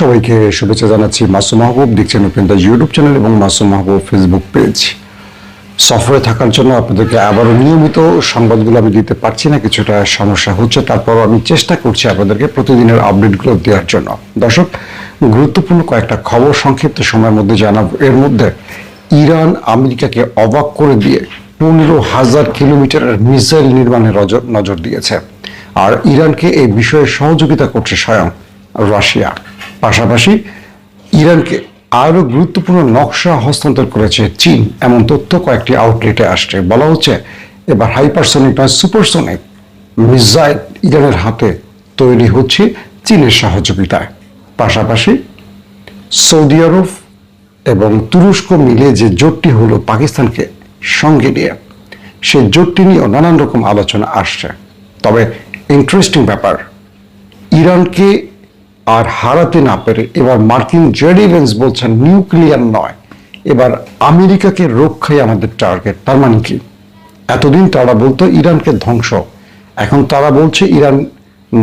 সবাইকে শুভেচ্ছা জানাচ্ছি। মাসুম মাহবুব দেখছেন ওপেন দ্য ইউটিউব চ্যানেল এবং মাসুম মাহবুব ফেসবুক পেজ। সফরে থাকার জন্য আপনাদেরকে আবারও নিয়মিত সংবাদগুলো আমি দিতে পারছি না, কিছুটা সমস্যা হচ্ছে, তারপরও আমি চেষ্টা করছি আপনাদেরকে প্রতিদিনের আপডেটগুলো দেওয়ার জন্য। দর্শক, গুরুত্বপূর্ণ কয়েকটা খবর সংক্ষিপ্ত সময়ের মধ্যে জানাবো। এর মধ্যে ইরান আমেরিকাকে অবাক করে দিয়ে 15,000 কিলোমিটারের মিসাইল নির্মাণে নজর দিয়েছে, আর ইরানকে এই বিষয়ে সহযোগিতা করছে স্বয়ং রাশিয়া। পাশাপাশি ইরানকে আরো গুরুত্বপূর্ণ নকশা হস্তান্তর করেছে চীন, এমন তথ্য কয়েকটি আউটলেটে আসছে। বলা হচ্ছে এবার হাইপারসনিক নয় সুপারসনিক মিসাইল ইরানের হাতে তৈরি হচ্ছে চীনের সহযোগিতায়। পাশাপাশি সৌদি আরব এবং তুরস্ক মিলে যে জোটটি হলো পাকিস্তানকে সঙ্গে নিয়ে, সেই জোটটি নিয়েও নানান রকম আলোচনা আসছে। তবে ইন্টারেস্টিং ব্যাপার, ইরানকে আর হারাতে না পেরে এবার মার্কিন জেডি ভেন্স বলছেন নিউক্লিয়ার নয়, এবার আমেরিকাকে রক্ষাই আমাদের টার্গেট। তার মানে কি? এতদিন তারা বলতো ইরানকে ধ্বংস, এখন তারা বলছে ইরান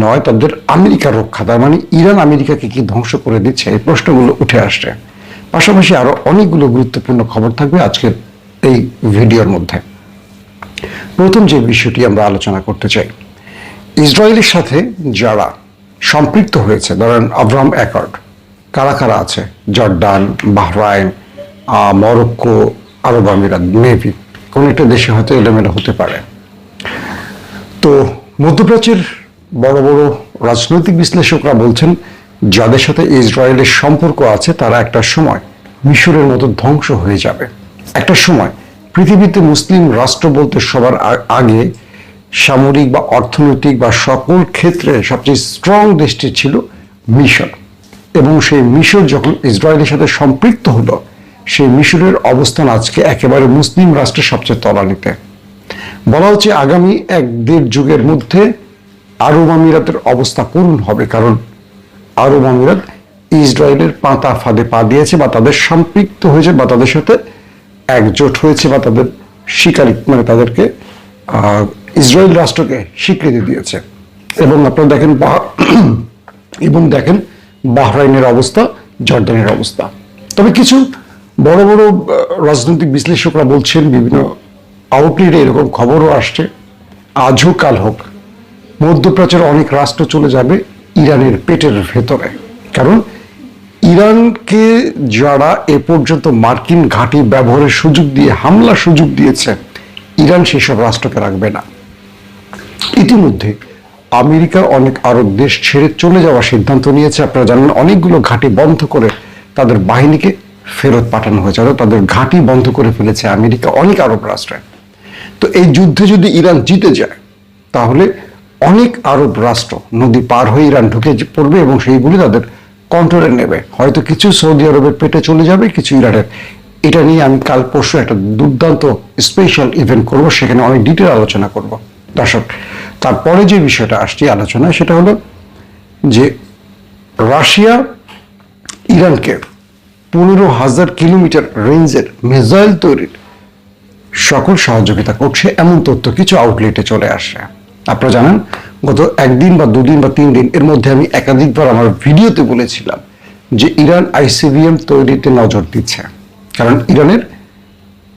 নয়, তাদের আমেরিকা রক্ষা। তার মানে ইরান আমেরিকাকে কি ধ্বংস করে দিচ্ছে? এই প্রশ্নগুলো উঠে আসছে। পাশাপাশি আরো অনেকগুলো গুরুত্বপূর্ণ খবর থাকবে আজকের এই ভিডিওর মধ্যে। প্রথম যে বিষয়টি আমরা আলোচনা করতে চাই, ইসরায়েলের সাথে যারা সম্পৃক্ত হয়েছে, ধরেন আব্রাহাম অ্যাকর্ড, কারা কারা আছে? জর্ডান, বাহরাইন, মরক্কো, আরব আমিরাত, মেবি কোন একটা দেশে হয়তো এলোমেলো হতে পারে। তো মধ্যপ্রাচ্যের বড় বড় রাজনৈতিক বিশ্লেষকরা বলছেন যাদের সাথে ইসরায়েলের সম্পর্ক আছে তারা একটা সময় মিশরের মতো ধ্বংস হয়ে যাবে। একটা সময় পৃথিবীতে মুসলিম রাষ্ট্র বলতে সবার আগে সামরিক বা অর্থনৈতিক বা সকল ক্ষেত্রে সবচেয়ে স্ট্রং দেশটি ছিল মিশর, এবং সেই মিশর যখন ইসরায়েলের সাথে সম্পৃক্ত হলো, সেই মিশরের অবস্থান আজকে একেবারে মুসলিম রাষ্ট্রের সবচেয়ে তলানিতে। বলা হচ্ছে আগামী 1-1.5 যুগের মধ্যে আরব আমিরাতের অবস্থা করুণ হবে, কারণ আরব আমিরাত ইসরায়েলের পাতা ফাঁদে পা দিয়েছে, বা তাদের সম্পৃক্ত হয়েছে, বা তাদের সাথে একজোট হয়েছে, বা তাদের স্বীকারী মানে তাদেরকে ইসরায়েল রাষ্ট্রকে স্বীকৃতি দিয়েছে। এবং আপনারা দেখেন বাহরাইনের অবস্থা, জর্ডানের অবস্থা। তবে কিছু বড় বড় রাজনৈতিক বিশ্লেষকরা বলছেন, বিভিন্ন আউটলেটে এরকম খবরও আসছে, আজ হোক কাল হোক মধ্যপ্রাচ্যের অনেক রাষ্ট্র চলে যাবে ইরানের পেটের ভেতরে। কারণ ইরানকে যারা এ পর্যন্ত মার্কিন ঘাঁটি ব্যবহারের সুযোগ দিয়ে হামলার সুযোগ দিয়েছে, ইরান সেসব রাষ্ট্রকে রাখবে না। ইতিমধ্যে আমেরিকা অনেক আরব দেশ ছেড়ে চলে যাওয়ার সিদ্ধান্ত নিয়েছে। আপনারা জানেন অনেকগুলো ঘাঁটি বন্ধ করে তাদের বাহিনীকে ফেরত পাঠানো হয়েছে, অর্থাৎ তাদের ঘাঁটি বন্ধ করে ফেলেছে আমেরিকা অনেক আরব রাষ্ট্রে। তো এই যুদ্ধে যদি ইরান জিতে যায়, তাহলে অনেক আরব রাষ্ট্র নদী পার হয়ে ইরান ঢুকে পড়বে এবং সেইগুলি তাদের কন্ট্রোলে নেবে। হয়তো কিছু সৌদি আরবের পেটে চলে যাবে, কিছু ইরানের। এটা নিয়ে আমি কাল পরশু একটা দুর্দান্ত স্পেশাল ইভেন্ট করব, সেখানে অনেক ডিটেল আলোচনা করব। দর্শক, তারপরে যে বিষয়টা আসছে আলোচনায়, সেটা হলো যে রাশিয়া ইরানকে 15,000 কিলোমিটার রেঞ্জের মিসাইল তৈরির সকল সহযোগিতা করছে, এমন তথ্য কিছু আউটলেটে চলে আসে। আপনারা জানেন গত 1 দিন বা 2 দিন বা 3 দিন এর মধ্যে আমি একাধিকবার আমার ভিডিওতে বলেছিলাম যে ইরান আইসিবিএম তৈরিতে নজর দিচ্ছে। কারণ ইরানের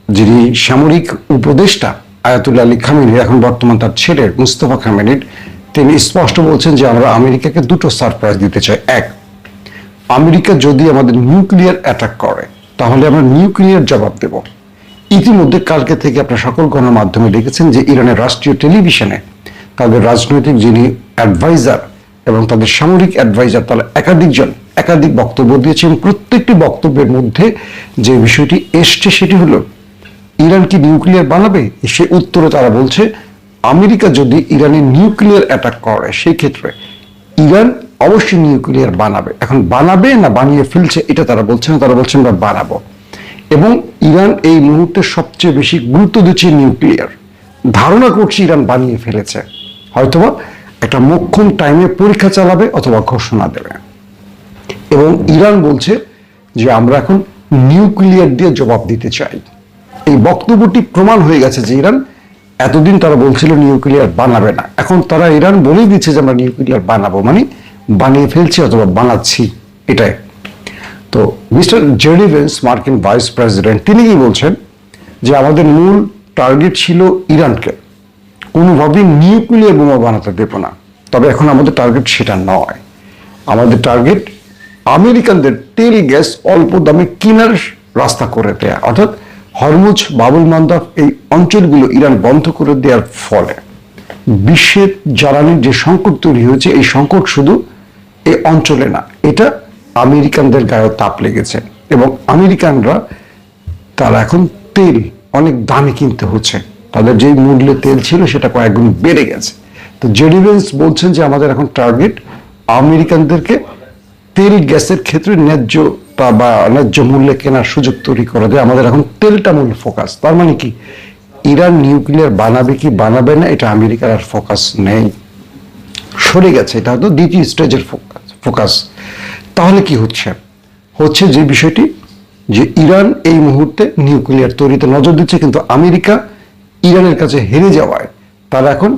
যিনি সামরিক উপদেষ্টা আয়াতুল্লাহ আলী খামেনি, এখন বর্তমান তার ছেলে মুস্তফা খামেনির, তিনি স্পষ্ট বলছেন যে আমরা আমেরিকাকে দুটো সারপ্রাইজ দিতে চাই। এক, আমেরিকা যদি আমাদের নিউক্লিয়ার অ্যাটাক করে তাহলে আমরা নিউক্লিয়ার জবাব দেব। ইতিমধ্যে কালকে থেকে আপনারা সকল গণমাধ্যমে দেখেছেন যে ইরানের রাষ্ট্রীয় টেলিভিশনে তাদের রাজনৈতিক যিনি অ্যাডভাইজার এবং তাদের সামরিক অ্যাডভাইজার, তারা একাধিক বক্তব্য দিয়েছেন। প্রত্যেকটি বক্তব্যের মধ্যে যে বিষয়টি এসছে সেটি হলো ইরান কি নিউক্লিয়ার বানাবে? সে উত্তরে তারা বলছে আমেরিকা যদি ইরানের নিউক্লিয়ার অ্যাটাক করে সেই ক্ষেত্রে ইরান অবশ্যই নিউক্লিয়ার বানাবে। এখন বানাবে না বানিয়ে ফেলছে এটা তারা বলছে না, তারা বলছেন আমরা বানাবো। এবং ইরান এই মুহূর্তে সবচেয়ে বেশি গুরুত্ব দিচ্ছে নিউক্লিয়ার। ধারণা করছি ইরান বানিয়ে ফেলেছে, হয়তোবা একটা মোক্ষম টাইমে পরীক্ষা চালাবে অথবা ঘোষণা দেবে। এবং ইরান বলছে যে আমরা এখন নিউক্লিয়ার দিয়ে জবাব দিতে চাই। এই বক্তব্যটি প্রমাণ হয়ে গেছে যে ইরান এতদিন তারা বলছিল নিউক্লিয়ার বানাবে না, এখন তারা ইরান বলেই দিচ্ছে যে আমরা নিউক্লিয়ার বানাবো, মানে বানিয়ে ফেলছি অথবা বানাচ্ছি। এটাই। তো মিস্টার জেডি ভেন্স, মার্কিন ভাইস প্রেসিডেন্ট, তিনি কি বলছেন যে আমাদের মূল টার্গেট ছিল ইরানকে কোনোভাবেই নিউক্লিয়ার বোমা বানাতে দেব না, তবে এখন আমাদের টার্গেট সেটা নয়। আমাদের টার্গেট আমেরিকানদের তেল গ্যাস অল্প দামে কেনার রাস্তা করে দেয়া, অর্থাৎ হরমুজ, বাবুল মান্দাব এই অঞ্চলগুলো ইরান বন্ধ করে দেওয়ার ফলে বিশ্বের জ্বালানির যে সংকট তৈরি হয়েছে, এই সংকট শুধু এই অঞ্চলে না, এটা আমেরিকানদের গায়ে তাপ লেগেছে এবং আমেরিকানরা তারা এখন তেল অনেক দামে কিনতে হচ্ছে, তাদের যে মূল্যে তেল ছিল সেটা কয়েক গুণ বেড়ে গেছে। তো জেডি ভেন্স বলছেন যে আমাদের এখন টার্গেট আমেরিকানদেরকে তেল গ্যাসের ক্ষেত্রে ন্যায্যতা বা ন্যায্য মূল্যে কেনার সুযোগ তৈরি করে দেয়, আমাদের এখন তেলটা মূল ফোকাস। তার মানে কি ইরান নিউক্লিয়ার বানাবে কি বানাবে না এটা আমেরিকার আর ফোকাস নেই, সরে গেছে, এটা হয়তো দ্বিতীয় স্টেজের ফোকাস। তাহলে কি হচ্ছে যে বিষয়টি যে ইরান এই মুহূর্তে নিউক্লিয়ার তৈরিতে নজর দিচ্ছে, কিন্তু আমেরিকা ইরানের কাছে হেরে যাওয়ায় তারা এখন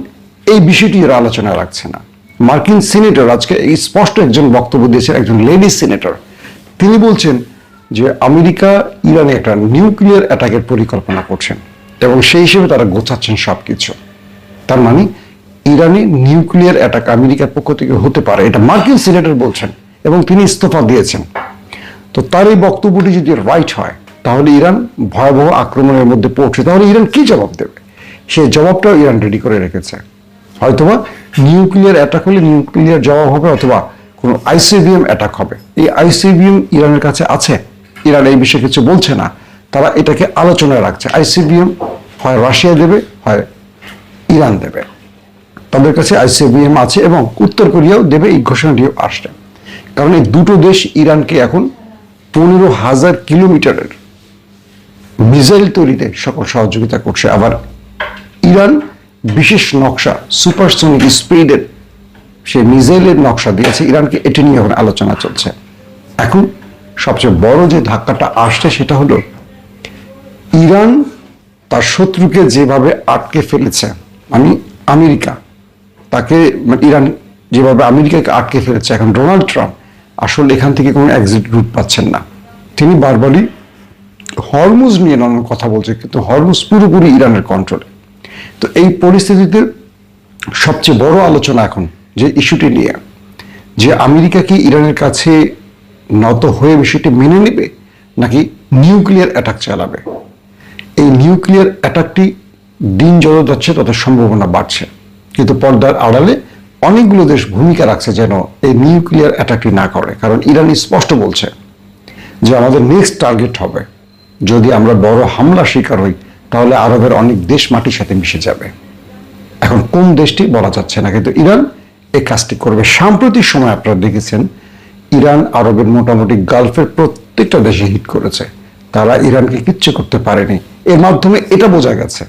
এই বিষয়টি এরা আলোচনা রাখছে না। মার্কিন সিনেটর আজকে এই স্পষ্ট একজন বক্তব্য দিয়েছেন, একজন লেডি সিনেটর, তিনি বলছেন যে আমেরিকা ইরানে একটা নিউক্লিয়ার অ্যাটাকের পরিকল্পনা করছেন এবং সেই হিসেবে তারা গোছাচ্ছেন সবকিছু। তার মানে ইরানে নিউক্লিয়ার অ্যাটাক আমেরিকার পক্ষ থেকে হতে পারে, এটা মার্কিন সিনেটর বলছেন এবং তিনি ইস্তফা দিয়েছেন। তো তার এই বক্তব্যটি যদি রাইট হয় তাহলে ইরান ভয়াবহ আক্রমণের মধ্যে পড়ছে, তাহলে ইরান কি জবাব দেবে? সেই জবাবটাও ইরান রেডি করে রেখেছে। হয়তোবা নিউক্লিয়ার অ্যাটাক হলে নিউক্লিয়ার জবাব হবে, অথবা কোনো আইসিবিএম অ্যাটাক হবে। এই আইসিবিএম ইরানের কাছে আছে, ইরান এই বিষয়ে কিছু বলছে না, তারা এটাকে আলোচনায় রাখছে। আইসিবিএম হয় রাশিয়া দেবে, হয় ইরান দেবে, তাদের কাছে আইসিবিএম আছে এবং উত্তর কোরিয়াও দেবে, এই ঘোষণাটিও আসছে। কারণ এই দুটো দেশ ইরানকে এখন 15,000 কিলোমিটারের মিসাইল তৈরিতে সকল সহযোগিতা করছে। আবার ইরান বিশেষ নকশা, সুপারসনিক স্পিডের সেই মিসাইলের নকশা দিয়েছে ইরানকে, এটি নিয়ে এখন আলোচনা চলছে। এখন সবচেয়ে বড় যে ধাক্কাটা আসছে সেটা হলো ইরান তার শত্রুকে যেভাবে আটকে ফেলেছে, মানে আমেরিকা তাকে, ইরান যেভাবে আমেরিকাকে আটকে ফেলেছে, এখন ডোনাল্ড ট্রাম্প আসলে এখান থেকে কোনো এক্সিট রুট পাচ্ছেন না। তিনি বারবারই হরমুজ নিয়ে নানান কথা বলছে, কিন্তু হরমুজ পুরোপুরি ইরানের কন্ট্রোলে। তো এই পরিস্থিতিতে সবচেয়ে বড় আলোচনা এখন যে ইস্যুটি নিয়ে, যে আমেরিকা কি ইরানের কাছে নত হয়ে বিষয়টি মেনে নেবে নাকি নিউক্লিয়ার অ্যাটাক চালাবে। এই নিউক্লিয়ার অ্যাটাকটি দিন যত যাচ্ছে তত সম্ভাবনা বাড়ছে, কিন্তু পর্দার আড়ালে অনেকগুলো দেশ ভূমিকা রাখছে যেন এই নিউক্লিয়ার অ্যাটাকটি না করে। কারণ ইরান স্পষ্ট বলছে যে আমাদের নেক্সট টার্গেট হবে, যদি আমরা বড় হামলা শিকার হই তাহলে আরবের অনেক দেশ মাটির সাথে মিশে যাবে। এখন কোন দেশটি বলা যাচ্ছে না, কিন্তু ইরান এই কাজটি করবে। সাম্প্রতিক সময় আপনারা দেখেছেন ইরান আরবের মোটামুটি গালফের প্রত্যেকটা দেশে হিট করেছে, তারা ইরানকে কিচ্ছু করতে পারেনি। এর মাধ্যমে এটা বোঝা গেছে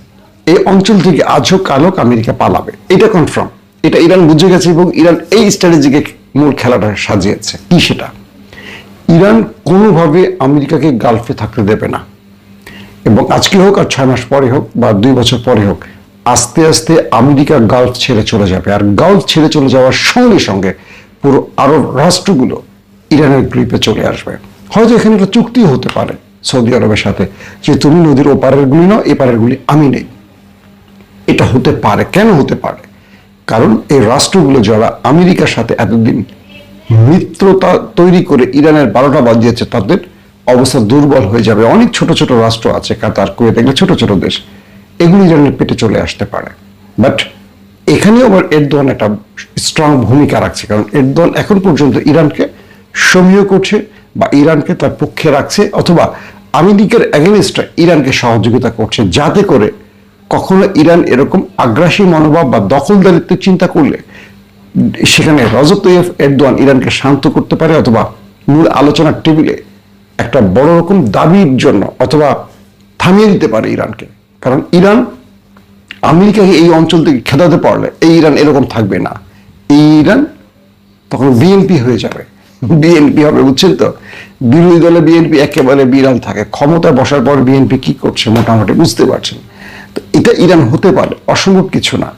এই অঞ্চল থেকে আজ হোক কাল হোক আমেরিকা পালাবে, এটা কনফার্ম, এটা ইরান বুঝে গেছে এবং ইরান এই স্ট্র্যাটেজিকে মূল খেলাটা সাজিয়েছে। কি সেটা? ইরান কোনোভাবে আমেরিকাকে গালফে থাকতে দেবে না, এবং আজকে হোক আর 6 মাস পরে হোক বা 2 বছর পরে হোক, আস্তে আস্তে আমেরিকা গালফ ছেড়ে চলে যাবে। আর গালফ ছেড়ে চলে যাওয়ার সঙ্গে সঙ্গে পুরো আরব রাষ্ট্রগুলো ইরানের গ্রিপে চলে আসবে। হয়তো এখানে একটা চুক্তিও হতে পারে সৌদি আরবের সাথে, যে তুমি নদীর ওপারের গুলি নাও, এপারের গুলি আমি নেই। এটা হতে পারে। কেন হতে পারে? কারণ এই রাষ্ট্রগুলো যারা আমেরিকার সাথে এতদিন মিত্রতা তৈরি করে ইরানের 12টা বাজিয়েছে, তাদের অবস্থা দুর্বল হয়ে যাবে। অনেক ছোট ছোট রাষ্ট্র আছে, কাতার, কুয়েত, এগুলো ছোট ছোট দেশ, এগুলো ইরানের পেটে চলে আসতে পারে। বাট এখানেও আবার এরদোয়ান একটা স্ট্রং ভূমিকা রাখছে, কারণ এরদোয়ান এখন পর্যন্ত ইরানকে সমীহ করছে বা ইরানকে তার পক্ষে রাখছে, অথবা আমেরিকার এগেনস্টে ইরানকে সহযোগিতা করছে, যাতে করে কখনো ইরান এরকম আগ্রাসী মনোভাব বা দখলদারিত্বের চিন্তা করলে সেখানে রজব তৈয়ব এরদোয়ান ইরানকে শান্ত করতে পারে, অথবা মূল আলোচনার টেবিলে একটা বড় রকম দাবির জন্য অথবা থামিয়ে দিতে পারে ইরানকে। কারণ ইরান আমেরিকাকে এই অঞ্চল থেকে খেদাতে পারলে এই ইরান এরকম থাকবে না, এই ইরান তখন বিএনপি হয়ে যাবে। বিএনপি হবে, বুঝছেন তো? বিরোধী দলে বিএনপি একেবারে বিড়াল থাকে, ক্ষমতা বসার পর বিএনপি কি করছে মোটামুটি বুঝতে পারছেন। তো এটা ইরান হতে পারে, অসম্ভব কিছু না।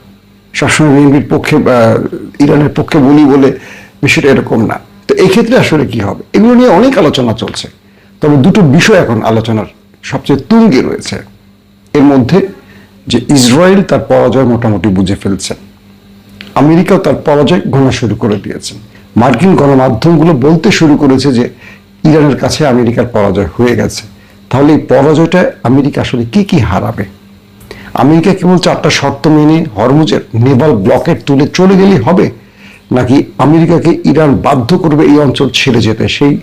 সবসময় বিএনপির পক্ষে ইরানের পক্ষে বলি বলে বিষয়টা এরকম না। তো তো এই ক্ষেত্রে আসলে কি হবে, এগুলো নিয়ে অনেক আলোচনা চলছে। তবে দুটো বিষয় এখন আলোচনার সবচেয়ে তুঙ্গে রয়েছে। এর মধ্যে যে ইসরায়েল তার পরাজয় মোটামুটি বুঝে ফেলছে, আমেরিকাও তার পরাজয় গোনা শুরু করে দিয়েছে। মার্কিন গণমাধ্যমগুলো বলতে শুরু করেছে যে ইরানের কাছে আমেরিকার পরাজয় হয়ে গেছে। তাহলে এই পরাজয়টা আমেরিকা আসলে কি কি হারাবে? আমেরিকা কেবল 4টা শর্ত মেনে হরমুজের নেভাল ব্লকেট তুলে চলে গেলেই হবে, নাকি আমেরিকাকে ইরান বাধ্য করবে এই অঞ্চল ছেড়ে যেতে? সেই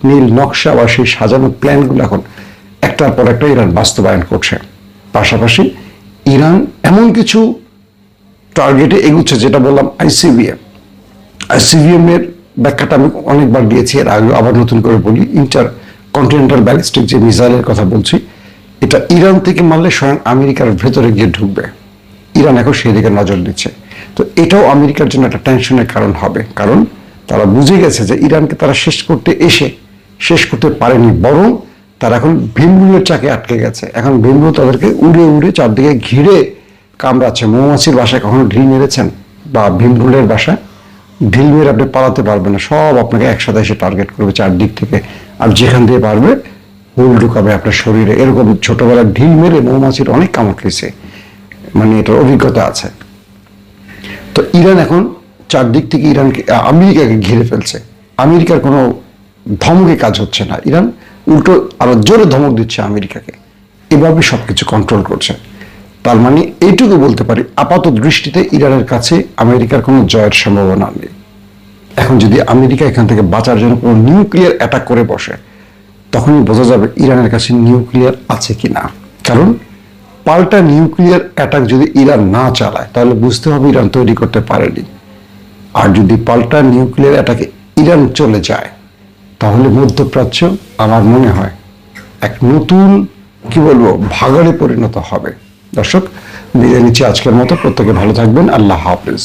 নীল নকশা বা সেই সাজানো প্ল্যানগুলো এখন একটার পর একটা ইরান বাস্তবায়ন করছে। পাশাপাশি ইরান এমন কিছু টার্গেটে এগুচ্ছে, যেটা বললাম আইসিবিএম এর ব্যাখ্যাটা আমি অনেকবার দিয়েছি এর আগে, আবার নতুন করে বলি। ইন্টার কন্টিনেন্টাল ব্যালিস্টিক যে মিসাইলের কথা বলছি, এটা ইরান থেকে মারলে স্বয়ং আমেরিকার ভেতরে গিয়ে ঢুকবে। ইরান এখন সেই দিকে নজর দিচ্ছে। তো এটাও আমেরিকার জন্য একটা টেনশনের কারণ হবে, কারণ তারা বুঝে গেছে যে ইরানকে তারা শেষ করতে পারেনি, বরং তারা এখন ভীমরুলের চাকে আটকে গেছে। এখন ভীমরুল তাদেরকে উড়ে উড়ে চারদিকে ঘিরে কামড়াচ্ছে। মৌমাছির বাসায় কখনো ঢিল মেরেছেন? বা ভীমরুলের বাসায় ঢিল মেরে আপনি পালাতে পারবেন না, সব আপনাকে একসাথে এসে টার্গেট করবে চারদিক থেকে, আর যেখান দিয়ে পারবে হুল ঢুকাবে আপনার শরীরে। এরকম ছোটবেলায় ঢিল মেরে মৌমাছির অনেক কামড় খেয়েছে, মানে এটার অভিজ্ঞতা আছে। তো ইরান এখন চারদিক থেকে আমেরিকাকে ঘিরে ফেলছে। আমেরিকার কোনো ধমকে কাজ হচ্ছে না, ইরান উল্টো আরো জোরে ধমক দিচ্ছে আমেরিকাকে। এভাবে সবকিছু কন্ট্রোল করছে। তার মানে এইটুকু বলতে পারি, আপাত দৃষ্টিতে ইরানের কাছে আমেরিকার কোনো জয়ের সম্ভাবনা নেই। এখন যদি আমেরিকা এখান থেকে বাঁচার জন্য কোনো নিউক্লিয়ার অ্যাটাক করে বসে, তখনই বোঝা যাবে ইরানের কাছে নিউক্লিয়ার আছে কি না। কারণ পাল্টা নিউক্লিয়ার অ্যাটাক যদি ইরান না চালায়, তাহলে বুঝতে হবে ইরান তৈরি করতে পারেনি। আর যদি পাল্টা নিউক্লিয়ার অ্যাটাকে ইরান চলে যায়, তাহলে মধ্যপ্রাচ্য আমার মনে হয় এক নতুন ভাগাড়ে পরিণত হবে। দর্শক, বিদায় নিচ্ছি আজকের মতো। প্রত্যেকে ভালো থাকবেন। আল্লাহ হাফেজ।